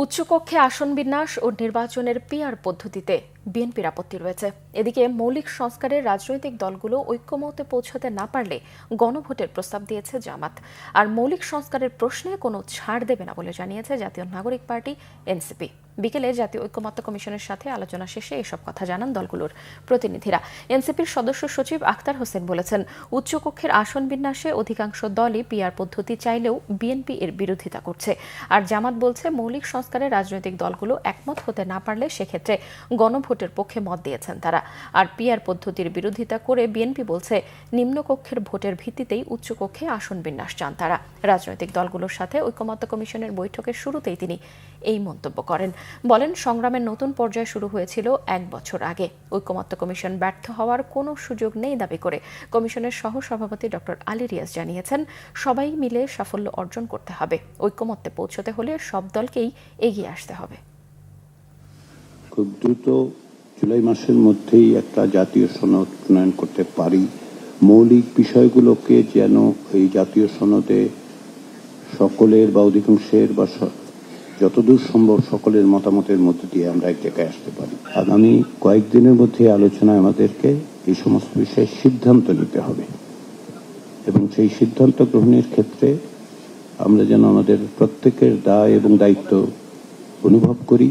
উচ্চকক্ষে আসন বিন্যাস ও নির্বাচনের পিআর পদ্ধতিতে বিএনপির আপত্তি রয়েছে। এদিকে মৌলিক সংস্কারের রাজনৈতিক দলগুলো ঐক্যমতে পৌঁছতে না পারলে গণভোটের প্রস্তাব দিয়েছে জামাত। আর মৌলিক সংস্কারের প্রশ্নে কোনো ছাড় দেবে না বলে জানিয়েছে জাতীয় নাগরিক পার্টি এনসিপি। বিকেলে জাতীয় ঐক্যমত্য কমিশনের সাথে আলোচনা শেষে এসব কথা জানান দলগুলোর প্রতিনিধিরা। এনসিপির সদস্য সচিব আখতার হোসেন বলেছেন, উচ্চকক্ষের আসন বিন্যাসে অধিকাংশ দলই পিআর পদ্ধতি চাইলেও বিএনপি এর বিরোধিতা করছে। আর জামাত বলছে, মৌলিক সংস্কারে রাজনৈতিক দলগুলো একমত হতে না পারলে সেক্ষেত্রে গণভোটের পক্ষে মত দিয়েছেন তারা। আর পিআর পদ্ধতির বিরোধিতা করে বিএনপি বলছে, নিম্নকক্ষের ভোটের ভিত্তিতেই উচ্চকক্ষে আসন বিন্যাস চান তারা। রাজনৈতিক দলগুলোর সাথে ঐক্যমত্য কমিশনের বৈঠকের শুরুতেই তিনি এই মন্তব্য করেন। বলেন, সংগ্রামের নতুন পর্যায় শুরু হয়েছিল 1 বছর আগে। ঐক্যমত্য কমিশন ব্যর্থ হওয়ার কোনো সুযোগ নেই দাবি করে কমিশনের সহসভাপতি ডক্টর আলী রিয়াজ জানিয়েছেন, সবাই মিলে সাফল্য অর্জন করতে হবে। ঐক্যমত্যে পৌঁছতে হলে সব দলকেই এগিয়ে আসতে হবে। খুব দ্রুত জুলাই মাসের মধ্যেই একটা জাতীয় সনদ প্রণয়ন করতে পারি। মৌলিক বিষয়গুলোকে যেন এই জাতীয় সনদে সকলের বা অধিকাংশের বা যতদূর সম্ভব সকলের মতামতের মধ্যে দিয়ে আমরা এক জায়গায় আসতে পারি। আগামী কয়েকদিনের মধ্যে আলোচনায় আমাদেরকে এই সমস্ত বিষয়ে সিদ্ধান্ত নিতে হবে এবং সেই সিদ্ধান্ত গ্রহণের ক্ষেত্রে আমরা যেন আমাদের প্রত্যেকের দায় এবং দায়িত্ব অনুভব করি।